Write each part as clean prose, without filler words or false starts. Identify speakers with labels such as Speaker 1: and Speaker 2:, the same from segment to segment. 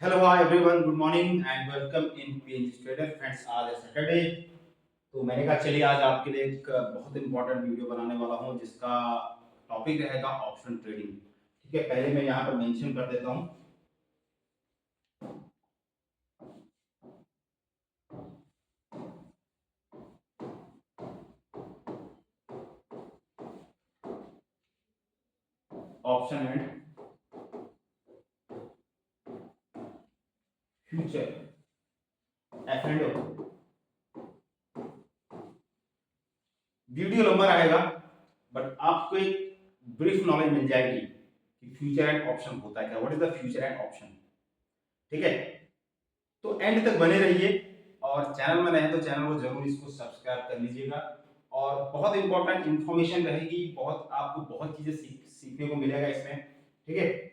Speaker 1: Hello hi everyone, good morning and welcome in PNG trader. Friends, आज है Saturday, तो मैंने कहा चलिए आज आपके लिए एक बहुत इंपॉर्टेंट वीडियो बनाने वाला हूं जिसका टॉपिक रहेगा ऑप्शन ट्रेडिंग। ठीक है, पहले मैं यहां पर मेंशन कर देता हूं। Option and future F and O. वीडियो लंबा रहेगा, बट आपको एक ब्रीफ नॉलेज मिल जाएगी कि फ्यूचर एंड ऑप्शन होता है क्या, what is the future and option. ठीक है, तो एंड तक बने रहिए और चैनल में नए तो चैनल को जरूर इसको सब्सक्राइब कर लीजिएगा। और बहुत इंपॉर्टेंट इंफॉर्मेशन रहेगी, बहुत आपको बहुत चीजें सीखने को मिलेगा इसमें। ठीक है,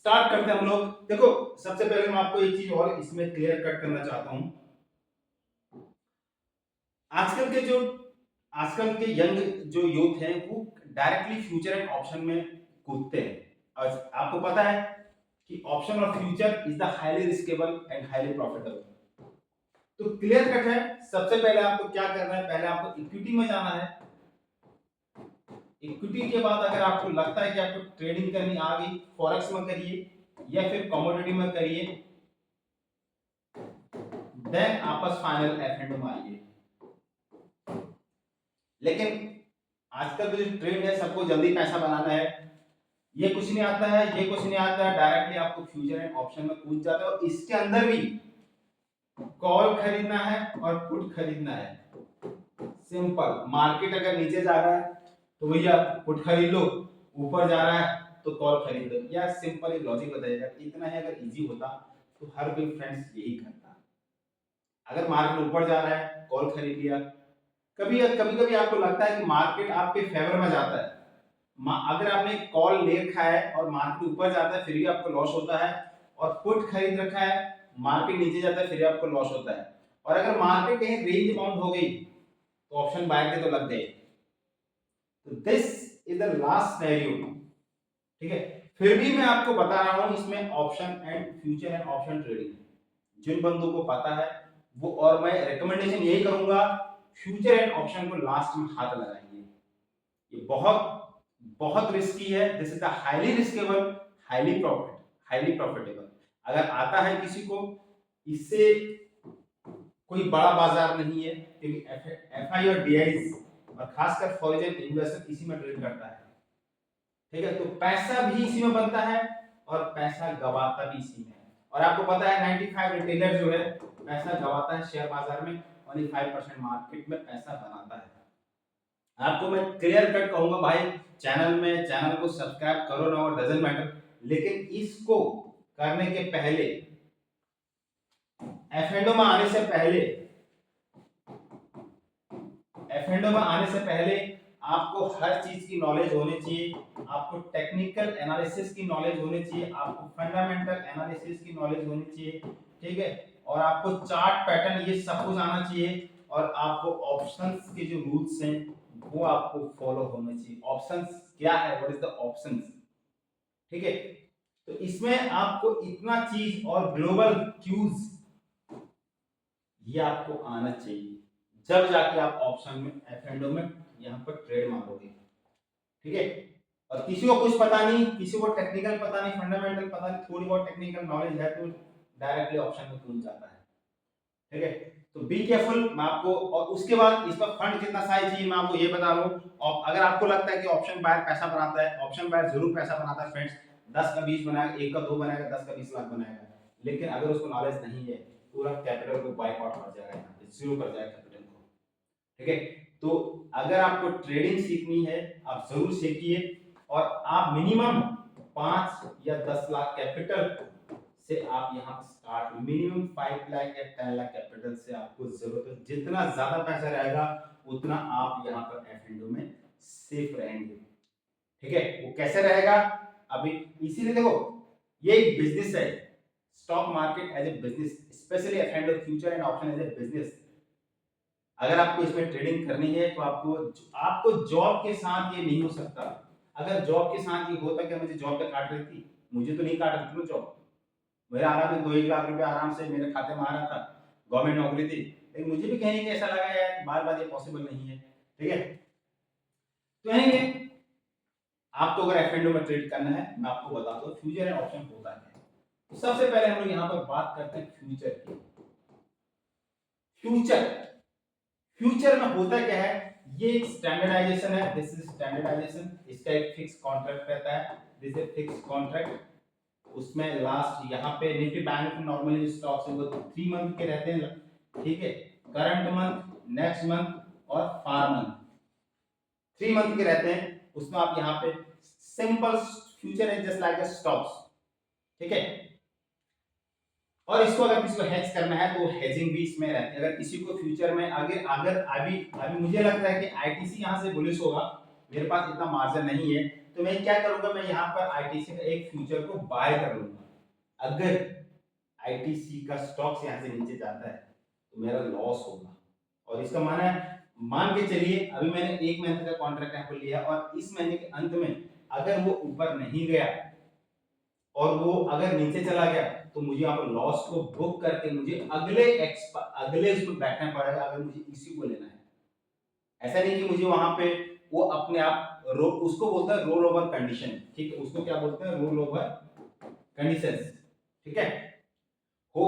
Speaker 1: स्टार्ट करते हैं हम लोग। देखो, सबसे पहले मैं आपको एक चीज और इसमें क्लियर कट करना चाहता हूं। आजकल के जो आजकल के यंग जो यूथ हैं वो डायरेक्टली फ्यूचर एंड ऑप्शन में कूदते हैं। और आपको पता है कि ऑप्शन और future is the highly riskable and highly profitable. तो क्लियर कट है। सबसे पहले आपको क्या करना है, पहले आपको इक्विटी में जाना है। इक्विटी के बाद अगर आपको लगता है कि आपको ट्रेडिंग करनी आ गई, फॉरेक्स में करिए या फिर कमोडिटी में करिए। देन आपस फाइनल एफ एंड में आइए। लेकिन आजकल का जो ट्रेंड है, सबको जल्दी पैसा बनाना है। ये कुछ नहीं आता है, ये कुछ नहीं आता है, डायरेक्टली आपको फ्यूचर एंड ऑप्शन में कूद जाता है। और इसके अंदर भी कॉल खरीदना है और पुट खरीदना है। सिंपल, मार्केट अगर नीचे जा रहा है तो भैया पुट खरीद लो, ऊपर जा रहा है तो कॉल खरीद लो। या सिंपल एक लॉजिक बताइएगा, इतना ही अगर इजी होता तो हर कोई फ्रेंड्स यही करता। अगर मार्केट ऊपर जा रहा है, कॉल खरीद लिया। कभी कभी कभी आपको लगता है कि मार्केट आपके फेवर में जाता है, अगर आपने कॉल ले रखा है और मार्केट ऊपर जाता है फिर भी आपको लॉस होता है, और पुट खरीद रखा है, मार्केट नीचे जाता है फिर भी आपको लॉस होता है। और अगर मार्केट कहीं रेंज बाउंड हो गई तो ऑप्शन बाय के तो लग गए। तो this is the last scenario. ठीक है, फिर भी मैं आपको बता रहा हूं इसमें option and future and option trading जिन बंदों को पता है वो, और मैं रिकमेंडेशन यही करूंगा, फ्यूचर एंड ऑप्शन को लास्ट में हाथ लगाएंगे। ये बहुत बहुत रिस्की है। This is the highly riskable, highly profitable. अगर आता है किसी को, इससे कोई बड़ा बाजार नहीं है, क्योंकि एफआई और डीआई और खासकर फॉरेन इन्वेस्टर इसी में ट्रेड करता है। ठीक है, तो पैसा भी इसी में बनता है और पैसा गवाता भी इसी में है। और आपको पता है 95 रिटेलर जो है पैसा गवाता है शेयर बाजार में, ओनली 5% मार्केट में पैसा बनाता है। आपको मैं क्लियर कट कहूंगा भाई, चैनल को सब्सक्राइब करो ना, और डजंट मैटर, लेकिन इसको करने के पहले, एफएनडो में आने से पहले, एफएनडो में आने से पहले आपको हर चीज की नॉलेज होनी चाहिए। आपको टेक्निकल एनालिसिस की नॉलेज होनी चाहिए, आपको फंडामेंटल एनालिसिस की नॉलेज होनी चाहिए। ठीक है, और आपको चार्ट पैटर्न ये सब कुछ आना चाहिए। और आपको ऑप्शंस के जो रूल्स हैं वो आपको फॉलो होने चाहिए। ऑप्शंस क्या है, व्हाट इज द ऑप्शंस। ठीक है, तो इसमें आपको इतना चीज और ग्लोबल क्यूज ये आपको आना चाहिए, जब जाके आप ऑप्शन में एफ में यहाँ पर ट्रेड मारोगे। ठीक है, और किसी को कुछ पता नहीं, किसी को टेक्निकल पता नहीं, फंडामेंटल पता नहीं, थोड़ी बहुत टेक्निकल नॉलेज है तो डायरेक्टली ऑप्शन में कूद जाता है। ठीक है, तो बी केयरफुल। मैं आपको, और उसके बाद इस पर फंड कितना साइज चाहिए मैं आपको ये बता रहा हूँ। और अगर आपको लगता है कि ऑप्शन बायर पैसा बनाता है, ऑप्शन बायर जरूर पैसा बनाता है फ्रेंड्स। 10 का 20 बनाएगा, 1 का 2 बनाएगा, 10 का 20 लाख बनाएगा। लेकिन अगर उसको नॉलेज नहीं है, पूरा कैपिटल को बाइक आउट कर जाएगा, यहाँ पे जीरो कर जाएगा कैपिटल को। ठीक है, तो अगर आपको ट्रेडिंग सीखनी है आप जरूर सीखिए। और आप मिनिमम 5 या 10 लाख कैपिटल से आप यहाँ स्टार्ट, मिनिमम 5 लाख या 10 लाख कैपिटल से आपको जरूरत है। जितना ज्यादा पैसा रहेगा उतना आप यहाँ पर एफ में सेफ रहेंगे। ठीक है, वो कैसे रहेगा अभी, इसीलिए देखो ये एक बिजनेस है। Stock market as a business, specially F future and option as a business. अगर आपको इसमें ट्रेडिंग करनी है तो आपको आपको जॉब के साथ ये नहीं हो सकता। अगर जॉब के साथ ये होता, क्या मुझे जॉब पे काट रही थी, मुझे तो नहीं काट रही थी ना जॉब, मेरा आराम से 2-1 लाख रुपए आराम से मेरे खाते में आ रहा था, गवर्नमेंट नौकरी थी, लेकिन मुझे भी कहीं ऐसा लगा यार बार बार ये पॉसिबल नहीं है। ठीक है, तो एनीवे आपको अगर एफ में ट्रेड करना है, मैं आपको बताता हूँ फ्यूचर एंड ऑप्शन होता है। तो सबसे पहले हम लोग यहाँ पर बात करते हैं फ्यूचर की। फ्यूचर फ्यूचर में होता क्या है, ये एक स्टैंडर्डाइजेशन है, दिस इज स्टैंडर्डाइजेशन, इसका एक फिक्स कॉन्ट्रैक्ट रहता है, दिस इज फिक्स कॉन्ट्रैक्ट। उसमें लास्ट यहाँ पे निफ्टी बैंक नॉर्मली स्टॉक्स है वो 3 मंथ के रहते हैं, ठीक है, करंट मंथ, नेक्स्ट मंथ और फार मंथ, 3 मंथ के रहते हैं। उसमें आप यहाँ पे सिंपल फ्यूचर है जस्ट लाइक स्टॉक्स, ठीक है। और इसको अगर किसी को हेज करना है तो हेजिंग भी इसमें रहती है। अगर किसी को फ्यूचर में अगर अगर अभी अभी मुझे लगता है कि आईटीसी यहाँ से बुलिश होगा, मेरे पास इतना मार्जिन नहीं है, तो मैं क्या करूंगा, मैं यहाँ पर आईटीसी का एक फ्यूचर को बाय कर लूंगा। अगर आईटीसी का स्टॉक्स यहाँ से नीचे जाता है तो मेरा लॉस होगा, और इसका माना है, मान के चलिए अभी मैंने 1 महीने का कॉन्ट्रैक्ट यहाँ पर लिया और इस महीने के अंत में अगर वो ऊपर नहीं गया और वो अगर नीचे चला गया तो मुझे यहाँ पर लॉस को बुक करके मुझे अगले उसमें बैठना पड़ेगा अगर मुझे इसी को लेना है। ऐसा नहीं कि मुझे वहां पे वो अपने आप उसको बोलता है रोल ओवर कंडीशन, ठीक है, उसको क्या बोलते हैं, रोल ओवर कंडीशंस, ठीक है। हो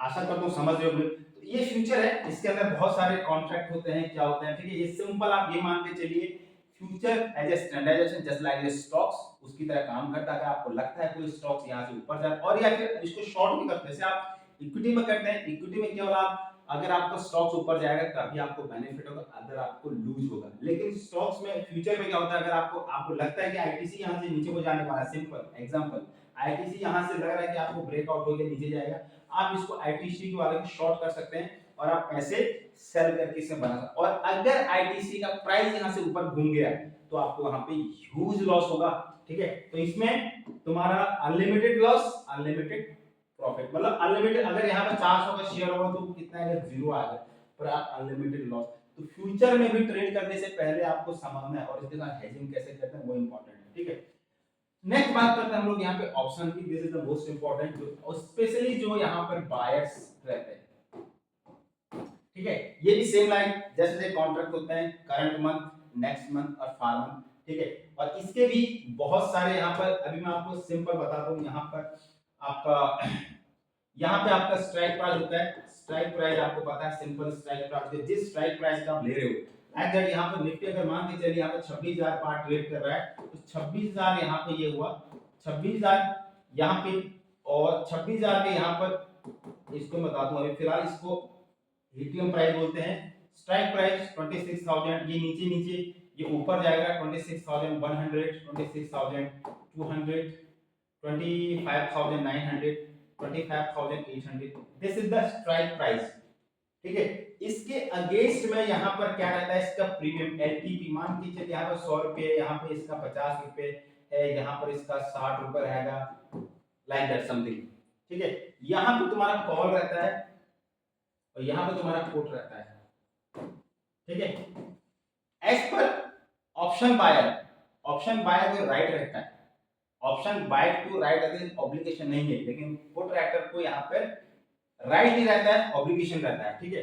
Speaker 1: आशा करता हूँ समझ रहे हो। तो ये फ्यूचर है, इसके अंदर बहुत सारे कॉन्ट्रैक्ट होते हैं, क्या होते हैं, ठीक है। ये सिंपल आप ये मान के चलिए future as a standardisation just like a stocks उसकी तरह काम करता है। अगर आपको लगता है कोई स्टॉक्स यहाँ से ऊपर जाए, और या फिर इसको शॉर्ट भी करते हैं, जैसे आप इक्विटी में करते हैं, इक्विटी में केवल आप अगर आपका स्टॉक्स ऊपर जाएगा तभी आपको बेनिफिट होगा, अगर आपको लूज होगा। लेकिन स्टॉक्स में फ्यूचर में क्या होता है, अगर आपको लगता है कि आईटीसी यहाँ से नीचे को जाने वाला है, सिंपल एग्जांपल आईटीसी यहाँ से लग रहा है कि आपको ब्रेकआउट होकर नीचे जाएगा, आप इसको आईटीसी वाले को शॉर्ट कर सकते हैं और आप पैसे सेल करके इसे बना सकते। और अगर आईटीसी का प्राइस यहाँ से ऊपर घूम गया तो आपको वहां पे ह्यूज लॉस होगा, ठीक है। तो इसमें तुम्हारा अनलिमिटेड लॉस, अनलिमिटेड प्रॉफिट, मतलब अनलिमिटेड, अगर यहाँ पे 400 का शेयर होगा तो कितना है, जीरो आ गया, पर आप अनलिमिटेड लॉस। तो फ्यूचर में भी ट्रेड करने से पहले आपको समझना है और इसके साथ हेजिंग कैसे करते हैं वो इंपॉर्टेंट है, ठीक है। नेक्स्ट बात करते हैं हम लोग यहाँ पे ऑप्शन की, this is the most important, जो स्पेशली जो यहाँ पर बायर्स रहते हैं, ठीक है। ये भी सेम लाइक जैसे कॉन्ट्रैक्ट होते हैं करंट मंथ, नेक्स्ट मंथ और फार मंथ, ठीक है। और इसके भी बहुत सारे यहाँ पर, अभी मैं आपको सिंपल बताता हूँ। यहाँ पर आपका यहाँ पे आपका स्ट्राइक प्राइस होता है, स्ट्राइक प्राइस आपको पता है, सिंपल स्ट्राइक प्राइस, जिस स्ट्राइक प्राइस का आप ले रहे हो, लाइक दैट यहाँ पर निफ्टी अगर मान के चलिए यहाँ पे 26,000 पार ट्रेड कर रहा है, तो 26,000 यहाँ पे ये हुआ 26,000 यहाँ पे, और 26,000 के यहाँ पर इसको बता दूं, अभी फिलहाल इसको लिथियम प्राइस बोलते हैं। स्ट्राइक प्राइस 26,000, ये नीचे नीचे ये ऊपर जाएगा 26,100, 26,200, 25,900, 25,800, this is the strike price, ठीक है। इसके अगेंस्ट में यहाँ पर क्या रहता है, इसका प्रीमियम एलटीपी, मान के चलिए यहाँ पर 100 रुपए, यहाँ पे इसका 50 रुपए है, यहाँ पर इसका 60 रुपए रहेगा, लाइक दैट समथिंग, ठीक है। यहाँ पे तुम्हारा कॉल रहता है और यहाँ पे तुम्हारा पुट रहता है, ठीक है। एज पर ऑप्शन बायर को राइट रहता है, option by two right against obligation नहीं है, लेकिन पुट राइटर को यहाँ पर राइट नहीं रहता है, ऑब्लिगेशन रहता है, ठीक है।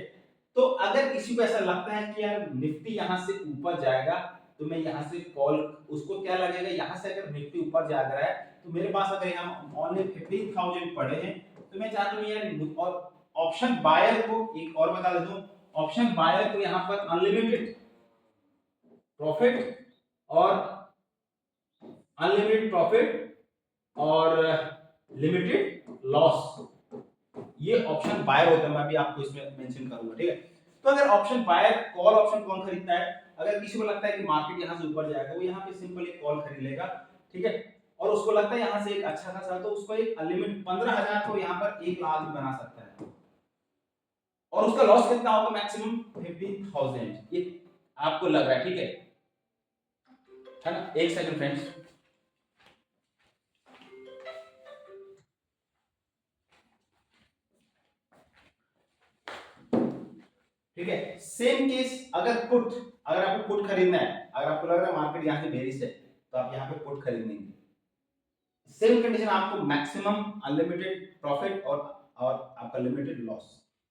Speaker 1: तो अगर किसी को ऐसा लगता है कि यार निफ्टी यहाँ से ऊपर जाएगा तो मैं यहाँ से कॉल, उसको क्या लगेगा, यहाँ से अगर निफ्टी ऊपर जा रहा है तो मेरे पास अगर यहाँ ओनली 15,000 पड़े हैं तो मैं चाहता हूँ यार, और ऑप्शन बायर को एक और बता देता हूँ, ऑप्शन बायर को यहाँ पर अनलिमिटेड प्रॉफिट और लिमिटेड लॉस, ये ऑप्शन बायर होता है, मैं भी आपको इसमें मेंशन करूंगा, ठीक है। तो अगर ऑप्शन बायर, कॉल ऑप्शन कौन खरीदता है, अगर किसी को लगता है कि मार्केट यहां से ऊपर जाएगा वो यहां पे सिंपल एक कॉल खरीद लेगा, ठीक है। और उसको लगता है यहां से एक अच्छा खासा, तो उसको एक अनलिमिटेड 15,000 को यहां पर 1 लाख बना सकता है, और उसका लॉस कितना होगा, मैक्सिमम 50,000, ये आपको लग रहा है, ठीक है ना। एक सेकंड फ्रेंड्स, ठीक है। सेम केस अगर आपको पुट खरीदना है, अगर आपको लग रहा है मार्केट यहाँ से बेरिश है तो आप यहाँ पे पुट खरीदेंगे, सेम कंडीशन आपको मैक्सिमम अनलिमिटेड प्रॉफिट और आपका लिमिटेड लॉस,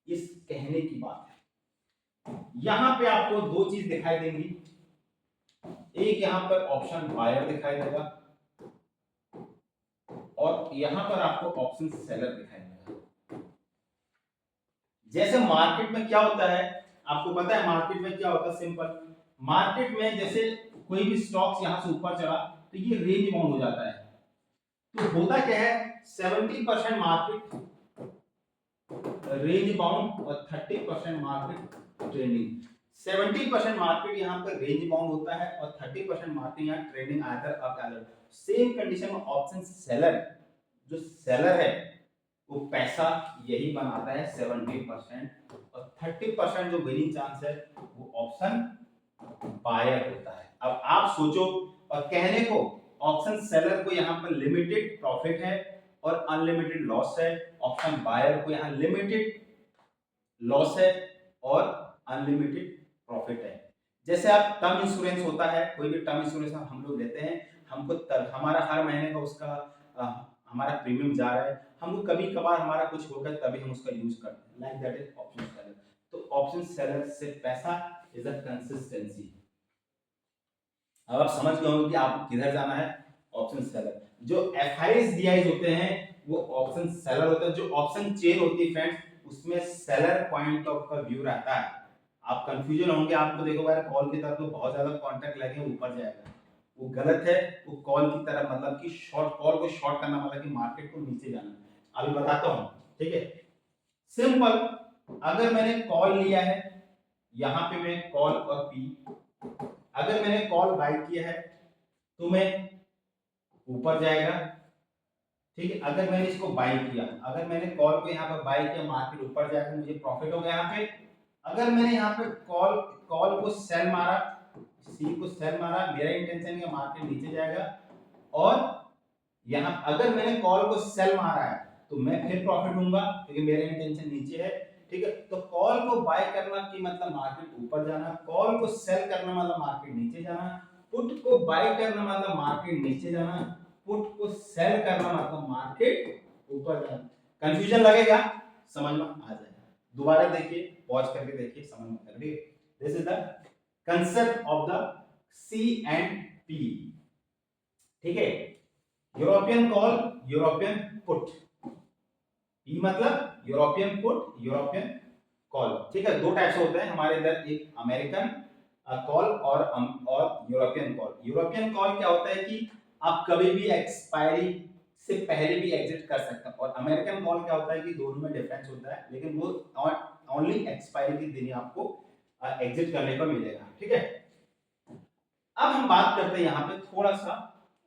Speaker 1: इस कहने की बात है। यहां पे आपको दो चीज दिखाई देंगी, एक यहां पर ऑप्शन बायर दिखाई देगा और यहां पर आपको ऑप्शन सेलर दिखाई देगा। जैसे मार्केट में क्या होता है, आपको पता है मार्केट में क्या होता है, सिंपल, मार्केट में जैसे कोई भी स्टॉक्स यहां से ऊपर चढ़ा तो ये रेंज बाउंड हो जाता है। तो होता क्या है, 70% मार्केट रेंज बाउंड और 30% मार्केट ट्रेंडिंग। 70% मार्केट यहाँ पर रेंज बाउंड होता है और 30% मार्केट यहाँ ट्रेंडिंग आइदर अप या डाउन। सेम कंडीशन में ऑप्शन सेलर, जो सेलर है वो पैसा यही बनाता है 70% और 30% जो विनिंग चांस है वो ऑप्शन बायर होता है। अब आप सोचो, और कहने को ऑप्शन सेलर को यहाँ पर लिमिटेड प्रॉफिट है और अनलिमिटेड लॉस है, ऑप्शन बायर को यहाँ लिमिटेड लॉस है और अनलिमिटेड प्रॉफिट है। जैसे आप टर्म इंश्योरेंस होता है, कोई भी टर्म इंश्योरेंस हम लोग लेते हैं, हमको हमारा हर महीने का उसका हमारा प्रीमियम जा रहा है, हमको कभी कभार हमारा कुछ होगा तभी हम उसका यूज करते हैं, like that is option seller. तो ऑप्शन सेलर से पैसा इज अ कंसिस्टेंसी। अब आप समझ गए होंगे कि आपको किधर जाना है, ऑप्शन सेलर। जो एफआईएस डीआईज होते हैं वो ऑप्शन सेलर होता है। जो ऑप्शन चेन होती है फ्रेंड्स, उसमें सेलर पॉइंट ऑफ का व्यू रहता है। आप कंफ्यूजन होंगे, आपको देखो यार कॉल की तरफ तो बहुत ज्यादा कॉन्टैक्ट लगे ऊपर जाएगा, वो गलत है। वो कॉल की तरफ मतलब कि शॉर्ट, कॉल को शॉर्ट करना मतलब कि मार्केट को नीचे जाना। अभी बताता हूं, ठीक है, सिंपल। अगर मैंने कॉल लिया है, यहां पे मैं कॉल और पी, अगर मैंने कॉल बाय किया है तो मैं ऊपर जाएगा, ठीक है। अगर मैंने इसको बाय किया, अगर मैंने कॉल को यहाँ पर बाय किया, मार्केट ऊपर जाएगा, मुझे प्रॉफिट हो गया यहाँ पे। अगर मैंने यहाँ पे कॉल को सेल मारा, सी को सेल मारा, मेरा इंटेंशन है मार्केट नीचे जाएगा, और यहाँ अगर मैंने कॉल को सेल मारा है तो मैं फिर प्रॉफिट लूंगा क्योंकि मेरा इंटेंशन नीचे है, ठीक है। तो कॉल को बाय करना की मतलब मार्केट ऊपर जाना, कॉल को सेल करना मतलब मार्केट नीचे जाना, पुट को बाय करना मतलब मार्केट नीचे जाना, पुट को सेल करना मतलब मार्केट ऊपर जाना। कंफ्यूजन लगेगा, समझ में आ जाएगा। दोबारा देखिए, पॉज करके देखिए, समझ में आ जाएगा। This is the concept of the C and P, ठीक है। European call, European put, E मतलब यूरोपियन पुट, यूरोपियन कॉल, ठीक है। दो टाइप्स होते हैं हमारे इधर, एक अमेरिकन कॉल और यूरोपियन कॉल। यूरोपियन कॉल क्या होता है कि आप कभी भी एक्सपायरी से पहले भी एग्जिट कर सकते हैं, और अमेरिकन कॉल क्या होता है कि दोनों में डिफरेंस होता है, लेकिन वो ओनली एक्सपायरी के दिन ही आपको एग्जिट करने को मिलेगा, ठीक है। अब हम बात करते हैं यहाँ पे थोड़ा सा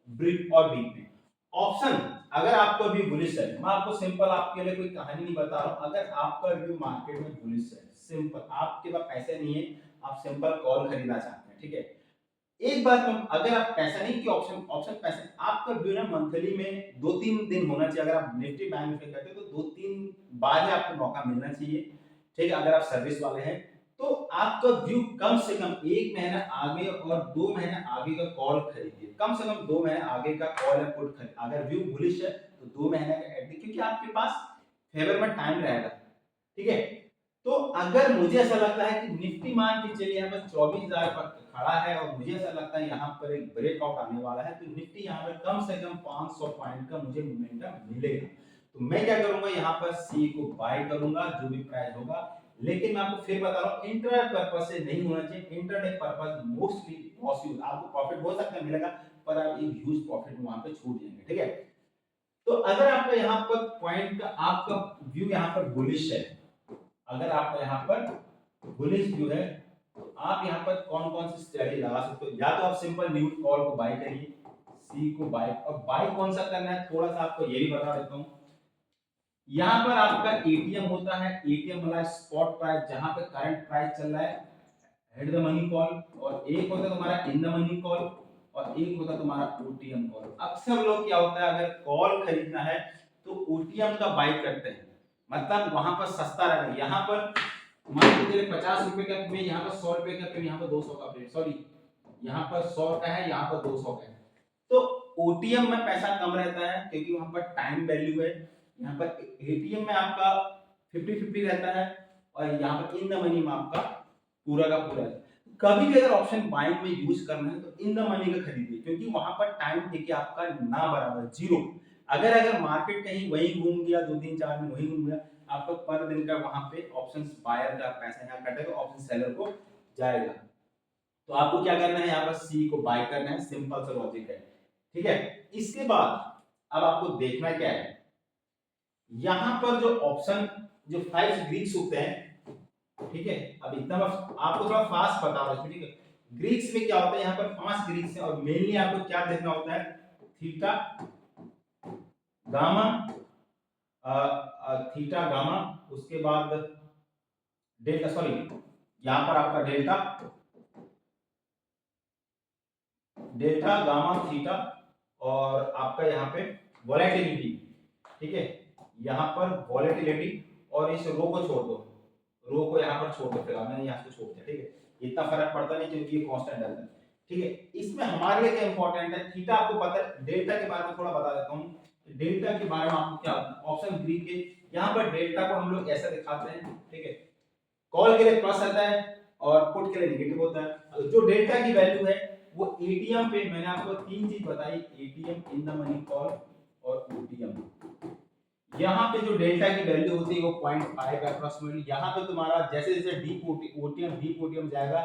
Speaker 1: ब्रीफ और डीप में। ऑप्शन, अगर आपको अभी बुलिश है, मैं आपको सिंपल आपके लिए कोई कहानी नहीं बता रहा हूं, अगर आपका व्यू मार्केट में बुलिश है, सिंपल, आपके पास पैसे नहीं है, आप सिंपल कॉल खरीदना चाहते हैं, ठीक है। एक बात में, अगर आप पैसा नहीं कि ऑप्शन पैसे, आपका व्यू ना मंथली में 2-3 दिन होना चाहिए। अगर आप निफ्टी बैंक में करते हो तो 2-3 बार ही आपको मौका मिलना चाहिए, ठीक है। अगर आप सर्विस वाले हैं तो आपका व्यू कम से कम 1 महीना आगे और 2 महीने आगे का कॉल खरीदिए, कम से कम 2 महीने आगे का कॉल या पुट खरीदिए। अगर व्यू बुलिश है तो 2 महीने का एडमिट, क्योंकि आपके पास फेवर में टाइम रहेगा, ठीक है। तो अगर मुझे ऐसा लगता है कि निफ्टी मान के चलिए यहाँ पर 24,000 पर खड़ा है और मुझे ऐसा लगता है यहाँ पर एक ब्रेकआउट आने वाला है, तो निफ्टी यहाँ पर कम से कम 500 पॉइंट का मुझे मोमेंटम मिलेगा। तो मैं क्या करूंगा, यहाँ पर सी को बाय करूंगा जो भी प्राइस होगा। लेकिन मैं आपको फिर बता रहा हूँ, इंट्रा पर्पस से नहीं होना चाहिए, इंट्राडे पर्पस मोस्टली पॉसिबल, आपको प्रॉफिट हो सकता है मिलेगा, पर आप एक ह्यूज प्रॉफिट वहां पे छूट जाएंगे, ठीक है। तो अगर आपका यहाँ पर पॉइंट का आपका व्यू यहाँ पर बुलिश है, अगर आपका यहाँ पर बुलिश व्यू है, तो आप यहाँ पर कौन कौन सी स्ट्रेटजी लगा सकते हो। या तो आप सिंपल न्यू कॉल को बाय करिए, सी को बाय, और बाय कौन सा करना है थोड़ा सा आपको ये भी बता देता हूँ। यहाँ पर आपका एटीएम होता है, एटीएम मतलब स्पॉट प्राइस, जहां पे करंट प्राइस चल रहा है, हेड द मनी कॉल, और एक होता है तुम्हारा इन द मनी कॉल, और एक होता है तुम्हारा ओटीएम कॉल। अक्सर लोग क्या होता है, अगर कॉल खरीदना है तो ओटीएम का बाय करते हैं, मतलब वहां पर सस्ता रहेगा। यहाँ पर मान लीजिए 50 रुपए का में, यहाँ पर 100 रुपए का, फिर यहाँ पर 200 का, सॉरी यहाँ पर 100 का है, यहाँ पर 200 का है, तो ओटीएम में पैसा कम रहता है क्योंकि वहां पर टाइम वैल्यू है, यहाँ पर एटीएम में आपका 50-50 रहता है और यहाँ पर इन द मनी में आपका पूरा का पूरा है। कभी भी अगर ऑप्शन बाइंग में यूज करना है तो इन द मनी का खरीदिए क्योंकि वहां पर टाइम देखिए आपका ना बराबर जीरो। अगर मार्केट कहीं वही घूम गया 2-3-4 में वही घूम गया, आपको पर दिन का वहां पे ऑप्शन बायर का पैसा यहाँ कटेगा, ऑप्शन सेलर को जाएगा। तो आपको क्या करना है, यहाँ पर सी को बाय करना है, सिंपल सा लॉजिक है। ठीक है, इसके बाद अब आपको देखना क्या है, यहां पर जो ऑप्शन जो 5 ग्रीक्स होते हैं, ठीक है, अब इतना आपको थोड़ा फास्ट बता रहा हूं, ठीक है। ग्रीक्स में क्या होता है, यहाँ पर 5 ग्रीक्स है और मेनली आपको क्या देखना होता है, थीटा गामा, थीटा गामा, उसके बाद डेल्टा, सॉरी यहां पर आपका डेल्टा, डेल्टा गामा थीटा, और आपका यहाँ पे वोलेटिलिटी, ठीक है, यहाँ पर वोलेटिलिटी, और इस रो को छोड़ दो, रो को यहाँ पर छोड़ दो, फिलहाल मैंने यहाँ से छोड़ दिया, ठीक है, इतना फर्क पड़ता नहीं क्योंकि ये कांस्टेंट रहता है। ठीक है, इसमें हमारे लिए क्या इंपॉर्टेंट है, थीटा आपको पता है, डेल्टा के बारे में थोड़ा बता देता हूँ। डेल्टा के बारे में आपको क्या ऑप्शन ग्रीक के, यहाँ पर डेल्टा को हम लोग ऐसा दिखाते हैं, ठीक है, कॉल के लिए प्लस आता है और पुट के लिए नेगेटिव होता है। जो डेल्टा की वैल्यू है वो एटीएम पे, मैंने आपको 3 चीज बताई, ATM, in the money call और ओटीएम। यहाँ पे जो डेल्टा की वैल्यू होती है वो 0.5 अप्रोक्सीमेटली, यहाँ पे तुम्हारा जैसे जैसे डीप ओटीएम जाएगा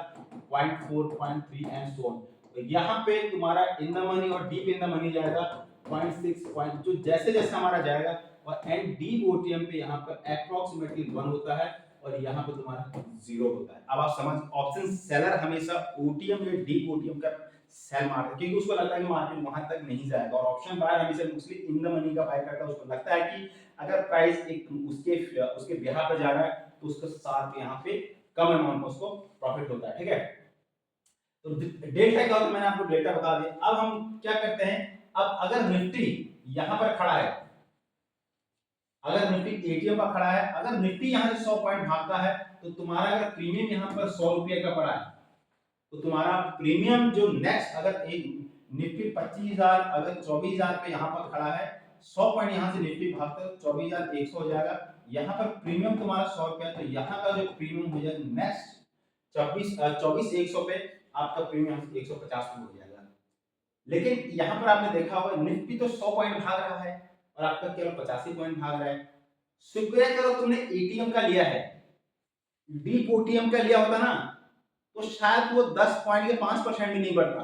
Speaker 1: 0.4, 0.3 एंड सो ऑन। तो यहाँ पे तुम्हारा इन द मनी और डीप इन द मनी जाएगा 0.6, जो जैसे जैसे हमारा जाएगा, और एंड डीप ओटीएम पे यहाँ पर अप्रोक्सीमेटली 1 होता है और यहाँ पे तुम्हारा 0 होता है। अब आप समझ, ऑप्शन सेलर हमेशा ओटीएम या डीप ओटीएम का सेल मारता है क्योंकि उसको लगता है कि मार्केट वहां तक नहीं जाएगा, और ऑप्शन बायर हमेशा मोस्टली इन द मनी का बाय करता है, उसको लगता है कि अगर प्राइस एक उसके बिहाफ पे जा रहा है तो उसको साथ यहाँ पे कम अमाउंट में उसको प्रॉफिट होता है। ठीक है, तो डेल्टा क्या होता है मैंने आपको डेल्टा बता दिया। अब हम क्या करते हैं, अब अगर निफ्टी यहां पर खड़ा है, अगर निफ्टी एटीएम पर खड़ा है, अगर निफ्टी यहां से 100 पॉइंट भागता है तो तुम्हारा अगर प्रीमियम यहां पर 100 रुपए का पड़ा है तो तुम्हारा प्रीमियम जो नेक्स्ट, अगर एक निफ्टी 25,000 अगर 24,000 पे यहां पर खड़ा है, 100 पॉइंट यहां से निफ्टी भागता है 24,100 हो जाएगा, यहां पर प्रीमियम तुम्हारा 100 रुपया, तो यहां का जो प्रीमियम हो जाएगा नेक्स्ट 24,100 पे आपका प्रीमियम 150 हो जाएगा। लेकिन यहां पर आपने देखा होगा निफ्टी तो 100 पॉइंट भाग रहा है और आपका केवल 85 पॉइंट भाग रहा है। शुक्र करो तुमने एटीएम का लिया है, डीप ओटीएम का लिया होता ना तो शायद वो 10 पॉइंट या 5% भी नहीं बढ़ता।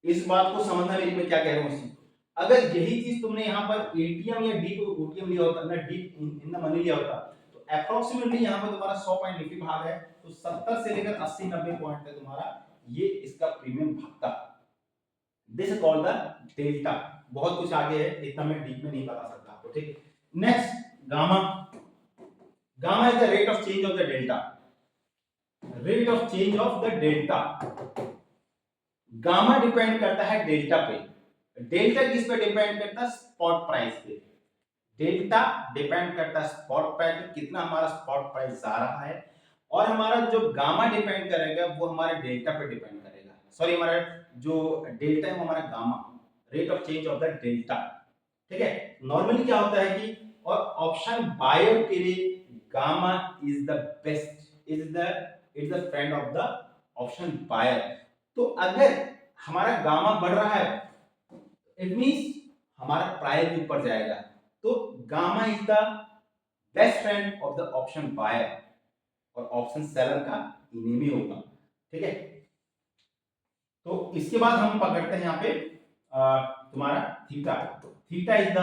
Speaker 1: इस बात को समझना मेरी, मैं क्या कह रहा हूं। अगर यही चीज तुमने यहाँ पर एटीएम या डीप ओटीएम लिया होता ना, डीप इन द मनी लिया होता, तो अप्रोक्सीमेटली यहाँ पर तुम्हारा 100 पॉइंट निफ्टी भाग है तो 70 से लेकर 80-90 पॉइंट तक तुम्हारा ये इसका प्रीमियम भागता। This is called the delta. बहुत कुछ आगे है, इतना मैं डीप में नहीं बता सकता आपको। ठीक है, next gamma. Gamma is the rate of change of the delta, rate of change of the delta. Gamma depend करता है डेल्टा पे। डेल्टा किस पे डिपेंड करता है, स्पॉट प्राइस पे। डेल्टा डिपेंड करता है स्पॉट प्राइस पे, कितना हमारा स्पॉट प्राइस जा रहा है, और हमारा जो गामा डिपेंड करेगा वो हमारे डेल्टा पे डिपेंड करेगा। सॉरी, हमारा जो डेल्टा है वो हमारा gamma, rate of change of the delta. ठीक है, नॉर्मली क्या होता है कि, और ऑप्शन बायर के लिए gamma is the best, is the friend of the option buyer. तो अगर हमारा गामा बढ़ रहा है इट मींस हमारा प्राइस ऊपर जाएगा, तो gamma is the best friend of the option buyer और ऑप्शन सेलर का इनेमी होगा। ठीक है, तो इसके बाद हम पकड़ते हैं यहाँ पे तुम्हारा theta. Theta is the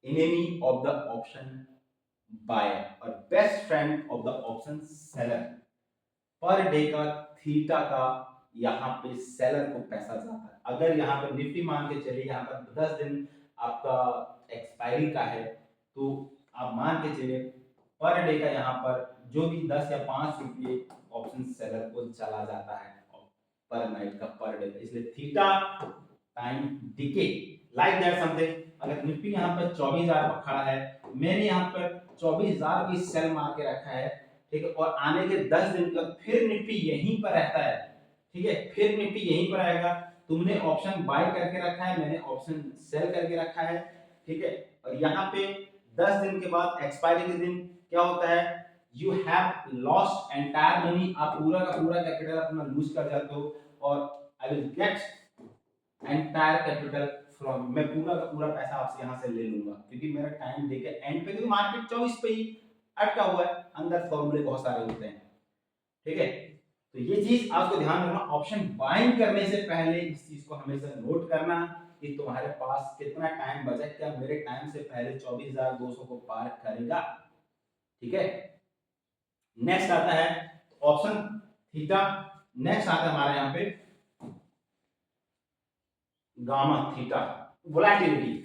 Speaker 1: enemy of the option buyer और best friend of the option seller. Per day का थीटा का यहाँ पे सेलर को पैसा जाता है। अगर यहाँ पर निफ्टी मान के चलिए यहाँ पर 10 दिन आपका एक्सपायरी का है, तो आप मान के चलिए पर डे का यहाँ पर जो भी 10 या 5 रुपये ऑप्शन सेलर को चला जाता है पर नाइट का, पर डे का। इसलिए theta time decay like that something. अगर निफ्टी यहाँ पर 24,000 पर खड़ा है, मैंने यहाँ पर 24,000 की सेल मार के रखा है, ठीक है, और आने के 10 दिन तक फिर निफ्टी यहीं पर रहता है, ठीक है, फिर निफ्टी यहीं पर आएगा, तुमने ऑप्शन बाय करके रखा है, मैंने ऑप्शन सेल करके रखा है, ठीक है। और यहाँ पे 10 दिन के बाद एक्सपायरी के दिन क्या होता है, you have lost entire money, आप पूरा का पूरा कैपिटल अपना लूज कर जाते हो, और I will get entire capital from, मैं पूरा का पूरा पैसा आपसे यहाँ से ले लूंगा, क्योंकि मेरा टाइम देके एंड पे, क्योंकि मार्केट 24 पे ही अटका हुआ है, अंदर फॉर्मूले बहुत सारे होते हैं, ठीक है। तो ये चीज आपको ध्यान रखना, ऑप्शन बाइंग करने से पहले इस चीज को हमेशा नोट करना कि तुम्हारे पास कितना टाइम बचा, क्या मेरे टाइम से पहले 24,200 को पार करेगा, ठीक है। नेक्स्ट आता है ऑप्शन थीटा, नेक्स्ट आता है हमारे यहाँ पे gamma theta, volatility.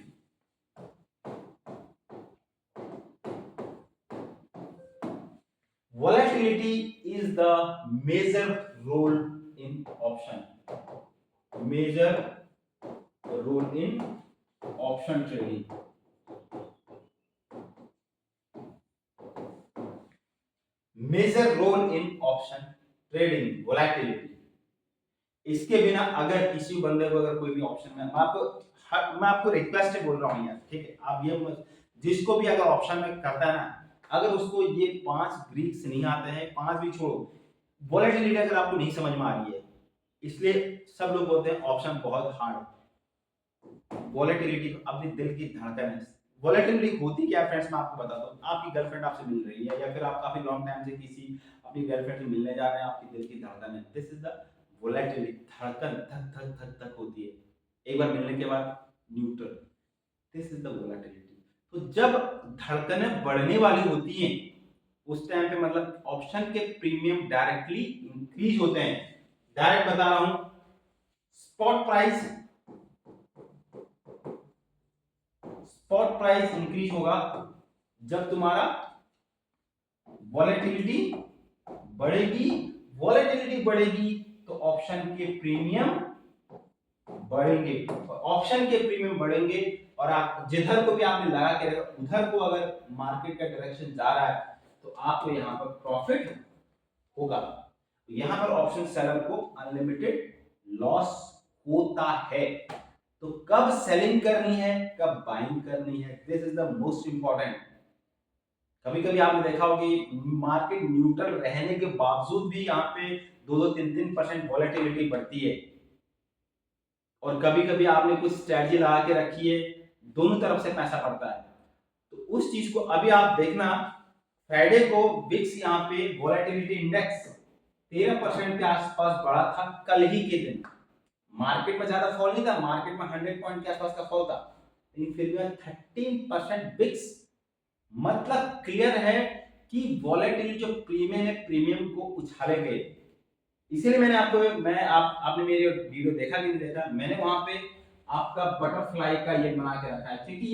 Speaker 1: Volatility is the major role in option, major role in option trading, major role in option trading, volatility। इसके बिना अगर किसी बंदे को अगर कोई भी ऑप्शन में, मैं आपको रिक्वेस्ट बोल रहा हूँ यार, ठीक है, आप ये जिसको भी अगर ऑप्शन में करता है ना, अगर उसको ये 5 ग्रीक्स नहीं आते हैं, 5 भी छोड़ो, वोलेटिलिटी अगर आपको नहीं समझ में आ रही है, इसलिए सब लोग बोलते हैं ऑप्शन बहुत हार्ड। वोलेटिलिटी अपने दिल की धड़कन है। वोलेटिलिटी होती क्या फ्रेंड्स, मैं आपको बताता हूँ। आपकी गर्लफ्रेंड आपसे मिल रही है, या फिर आप काफी लॉन्ग टाइम से किसी अपनी गर्लफ्रेंड से मिलने जा रहे हैं, आपकी दिल की धड़कन है, दिस इज द वोलेटिलिटी, धड़कन धक धक धक धक होती है, एक बार मिलने के बाद neutral, this is the volatility. तो जब धड़कनें बढ़ने वाली होती हैं उस टाइम पे मतलब ऑप्शन के प्रीमियम डायरेक्टली इंक्रीज होते हैं। डायरेक्ट बता रहा हूं, स्पॉट प्राइस इंक्रीज होगा जब तुम्हारा वॉलेटिलिटी बढ़ेगी, वॉलेटिलिटी बढ़ेगी तो ऑप्शन के प्रीमियम बढ़ेंगे, ऑप्शन के प्रीमियम बढ़ेंगे, और आप जिधर को भी आपने लगा के रखा उधर को अगर मार्केट का डायरेक्शन जा रहा है तो आपको यहाँ पर प्रॉफिट होगा। यहाँ पर ऑप्शन सेलर को अनलिमिटेड लॉस होता है। तो कब सेलिंग करनी है, कब बाइंग करनी है, this is the most important. कभी कभी आपने देखा होगा कि मार्केट न्यूट्रल रहने के बावजूद भी यहाँ पे 2-3% वॉलेटिलिटी बढ़ती है, और कभी कभी आपने कुछ स्ट्रेटजी लगा के रखी है, दोनों तरफ से पैसा पड़ता है। तो उस चीज को अभी आप देखना, फ्राइडे को विक्स यहाँ पे वोलेटिलिटी इंडेक्स 13% के आसपास बढ़ा था कल ही के दिन। मार्केट में ज्यादा फॉल नहीं था, मार्केट में 100 पॉइंट के आसपास का फॉल था, लेकिन फिर भी 13% विक्स, मतलब क्लियर है कि वोलेटिलिटी जो प्रीमियम है, प्रीमियम को उछाले गए। इसीलिए मैंने आपने मेरी वीडियो देखा कि नहीं देखा, मैंने वहां पे आपका बटरफ्लाई का ये बना के रखा है, क्योंकि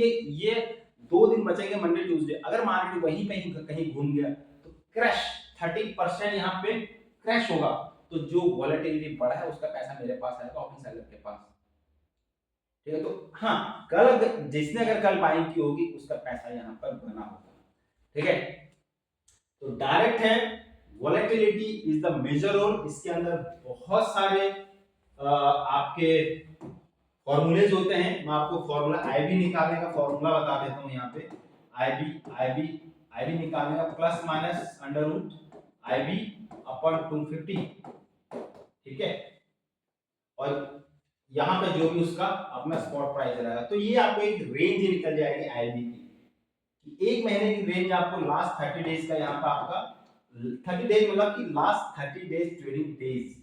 Speaker 1: ये 2 दिन बचेंगे, मंडे ट्यूसडे, अगर मार्केट वहीं कहीं घूम गया तो क्रैश 30% यहाँ पे क्रैश होगा, तो जो वॉलेटिलिटी बढ़ा है उसका पैसा मेरे पास आएगा, ऑप्शन सेलर के पास, ठीक है। तो हाँ, जिसने अगर कल बाइंग की होगी उसका पैसा यहाँ पर बना होगा, ठीक है। तो डायरेक्ट है, volatility is the major role, इसके अंदर बहुत सारे आपके फॉर्मूलेज होते हैं। मैं आपको फॉर्मूला आईबी निकालने का फॉर्मूला बता देता हूं। यहाँ पे आईबी निकालने का plus minus under root IB upon 250, ठीक है। और यहाँ पे जो भी उसका अपना स्पॉट प्राइस रहेगा, तो ये आपको एक रेंज निकल जाएगी आईबी की, एक महीने की रेंज आपको लास्ट 30 डेज का, यहाँ पे आपका 30 डेज मतलब कि लास्ट 30 डेज ट्रेडिंग डेज,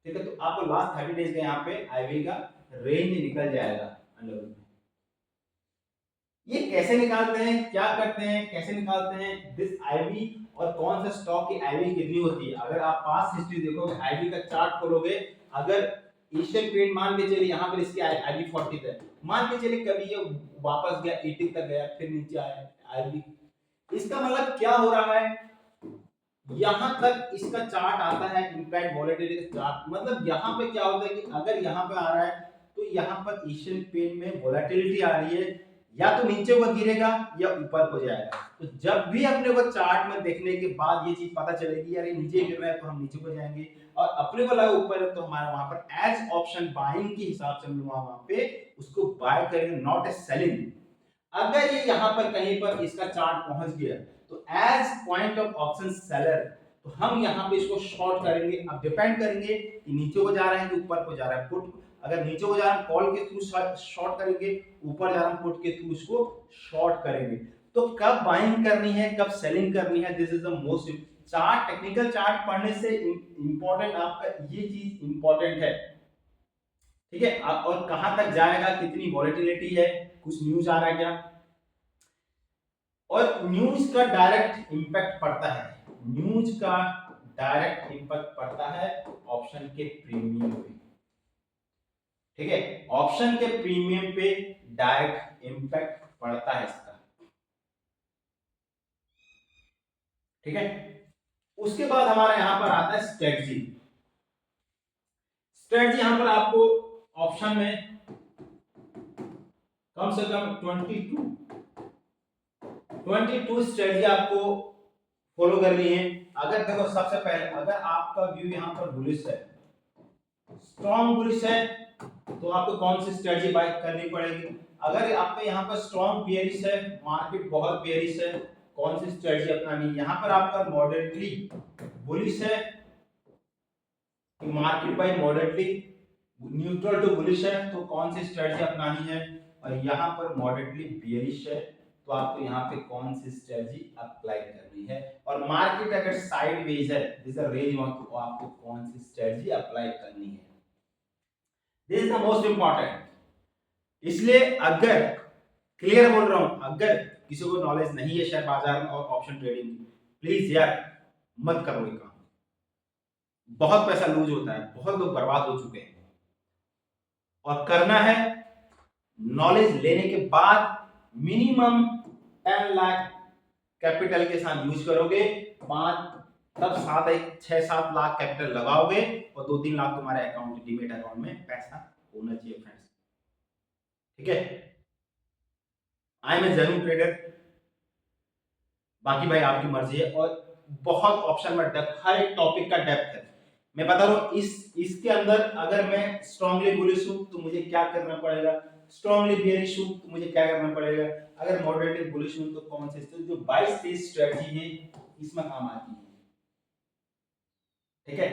Speaker 1: ठीक है। तो आपको लास्ट 30 डेज का यहाँ पे आईबी का रेंज निकल जाएगा अंडर रूट में। ये कैसे निकालते हैं, क्या करते हैं, कैसे निकालते हैं दिस आईबी, और कौन से स्टॉक की आईबी कितनी होती है। अगर आप पास्ट हिस्ट्री देखोगे, आईबी का चार्ट खोलोगे, अगर एशियन पेंट मान के चलिए यहाँ पर इसकी आईबी 40 है, मान के चलिए कभी ये वापस गया 80 तक गया, फिर नीचे आया आईबी, इसका मतलब क्या हो रहा है, यहां तक इसका चार्ट आता है, इम्प्लाइड वॉलेटिलिटी का चार्ट। मतलब यहां पे क्या होता है कि अगर यहां पे आ रहा है तो यहां पर एशियन पेंट में वॉलेटिलिटी आ रही है, या तो नीचे को गिरेगा या ऊपर को जाएगा। तो जब भी अपने को चार्ट में देखने के बाद ये चीज पता चलेगी यार ये नीचे गिर रहा है तो हम नीचे को जाएंगे, और अपने को लगा ऊपर है तो हमारा वहां पर एज ऑप्शन बाइंग के हिसाब से हम वहां पे उसको बाय करेंगे, नॉट ए सेलिंग। अगर ये यहाँ पर कहीं पर इसका चार्ट पहुंच गया तो as point of option seller तो हम यहाँ पे इसको शॉर्ट करेंगे। अब डिपेंड करेंगे कि नीचे को जा रहा है कि ऊपर को जा रहा है। पुट अगर नीचे को जा रहा है कॉल के थ्रू शॉर्ट करेंगे, ऊपर जा रहा है पुट के थ्रू इसको शॉर्ट करेंगे। तो कब बाइंग करनी है कब सेलिंग करनी है, this is the most chart. Technical chart पढ़ने से इंपॉर्टेंट आपका ये चीज इंपॉर्टेंट है, ठीक है। और कहां तक जाएगा, कितनी वॉलेटिलिटी है, कुछ न्यूज आ रहा है क्या, और न्यूज का डायरेक्ट इंपैक्ट पड़ता है, न्यूज का डायरेक्ट इंपैक्ट पड़ता है ऑप्शन के प्रीमियम पे, ठीक है। ऑप्शन के प्रीमियम पे डायरेक्ट इंपैक्ट पड़ता है इसका, ठीक है। उसके बाद हमारा यहां पर आता है स्ट्रेटजी। स्ट्रेटजी यहां पर आपको ऑप्शन में कम से कम 22 स्ट्रेटजी आपको फॉलो करनी है। अगर देखो सबसे पहले अगर आपका व्यू यहां पर बुलिश है, स्ट्रॉन्ग बुलिश है, तो आपको कौन सी स्ट्रेटजी बाय करनी पड़ेगी। अगर आपके यहाँ पर स्ट्रॉन्ग बेयरिश है, मार्केट बहुत बेयरिश है, कौन सी स्ट्रेटजी अपनानी है। यहाँ पर आपका मॉडरेटली बुलिश है, market by moderately neutral to bullish है, तो कौन सी स्ट्रेटजी अपनानी है। और यहाँ पर मॉडरेटली बेयरिश है, तो आपको यहाँ पे कौन सी स्ट्रेटजी अप्लाई करनी है। और मार्केट अगर साइडवेज है, दिस इज रेंज वन, तो आपको कौन सी स्ट्रेटजी अप्लाई करनी है। This is the most important. इसलिए अगर क्लियर बोल रहा हूं, अगर किसी को नॉलेज नहीं है शेयर बाजार में और ऑप्शन ट्रेडिंग की, प्लीज यार मत करो ये काम। बहुत पैसा लूज होता है, बहुत लोग बर्बाद हो चुके हैं। और करना है नॉलेज लेने के बाद मिनिमम 10 लाख कैपिटल के साथ यूज करोगे, 5 तब 6-7 लाख कैपिटल लगाओगे और 2-3 लाख तुम्हारे अकाउंट डीमेट अकाउंट में पैसा होना चाहिए फ्रेंड्स, ठीक है। I am a genuine trader, बाकी भाई आपकी मर्जी है। और बहुत ऑप्शन में डेप्थ, हर एक टॉपिक का डेप्थ है। मैं बता रहा हूं इसके अंदर अगर मैं स्ट्रांगली बुलिश हूं तो मुझे क्या करना पड़ेगा, स्ट्रांगली बेयरिश हूं तो मुझे क्या करना पड़ेगा, अगर मॉडरेटली बुलिश हूं तो कौन से जो 22-23 स्ट्रेटजी है इसमें काम आती है, ठीक है।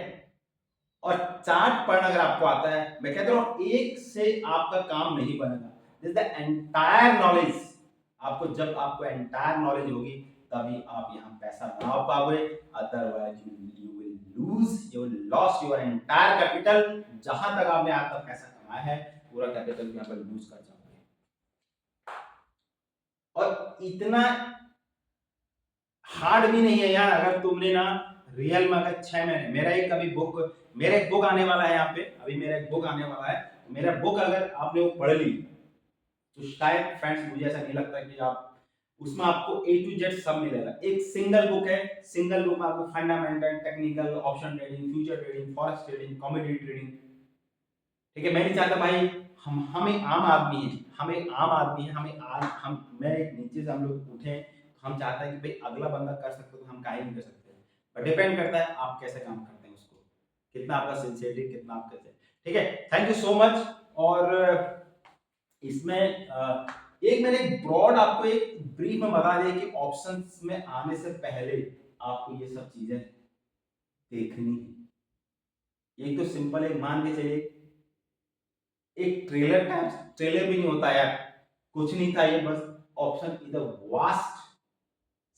Speaker 1: और चार्ट पढ़ना अगर आपको आता है, मैं कहता हूं एक से आपका काम नहीं बनेगा, दिस द एंटायर नॉलेज। आपको जब आपको एंटायर नॉलेज होगी तभी आप यहाँ पैसा बना पाओगे, otherwise you will lose, you will loss your entire capital. जहां तक आपने आज तक पैसा कमाया है पूरा कैपिटल यहाँ पर लूज कर जाओगे। और इतना हार्ड भी नहीं है यार, अगर तुमने ना रियल में अगर 6 महीने, मेरा एक बुक आने वाला है यहाँ पे, अभी मेरा एक बुक आने वाला है, मेरा बुक अगर आपने वो पढ़ ली तो शायद फ्रेंड्स मुझे ऐसा नहीं लगता कि आप उसमें आपको A to Z सब मिलेगा। एक सिंगल बुक है, सिंगल बुक में आपको fundamental, technical, option trading, future trading, forex trading, commodity trading, ठीक है। मैं नहीं चाहता भाई हम एक आम आदमी है, हम एक आम आदमी है, हमें आज हम मैं एक नीचे से हम लोग उठे तो हम चाहते हैं कि भाई अगला बंदा कर सकते तो हम काहे नहीं कर सकते। पर डिपेंड करता है आप कैसे काम करते हैं, उसको कितना आपका सिंसियरिटी, कितना आप कैसे, ठीक है। Thank you so much. और इसमें एक मैंने एक ब्रॉड आपको एक ब्रीफ में बता दिया कि ऑप्शंस में आने से पहले आपको ये सब चीजें देखनी है। एक तो सिंपल एक मान के चलिए एक ट्रेलर टाइप, ट्रेलर भी नहीं होता यार, कुछ नहीं था, ये बस option is the vast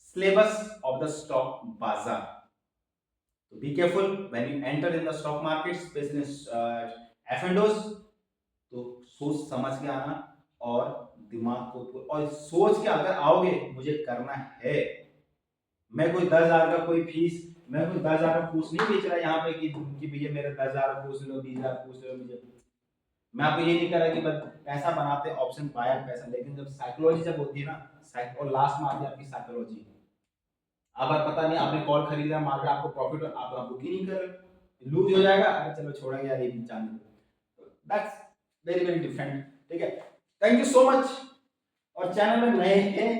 Speaker 1: syllabus of the stock बाजार। तो be careful when you enter in the stock market, specially F and Os, तो सोच समझ के आना और दिमाग को, और सोच के अगर आओगे मुझे करना है, मैं कोई 10,000 का कोई फीस, मैं कोई 10,000 का कोर्स नहीं बेच रहा यहाँ पे कि भैया मेरे 10,000 का कोर्स लो, 20,000 कोर्स लो मुझे। मैं आपको ये नहीं कह रहा कि बस पैसा बनाते ऑप्शन पाया पैसा, लेकिन जब साइकोलॉजी जब होती है ना, और लास्ट में आती है आपकी साइकोलॉजी। अब आप पता नहीं आपने कॉल खरीदा, मार्केट आपको प्रॉफिट, आप बुक ही नहीं कर रहे, लूज हो जाएगा, अरे चलो छोड़ा यार ये भी जाने दो, दैट्स वेरी वेरी डिफरेंट, ठीक है। Thank you so much. और चैनल में नए हैं,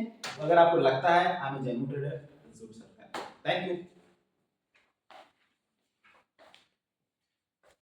Speaker 1: अगर आपको लगता है आई एम जेन्युइन ट्रेडर, जरूर सब्सक्राइब। Thank you.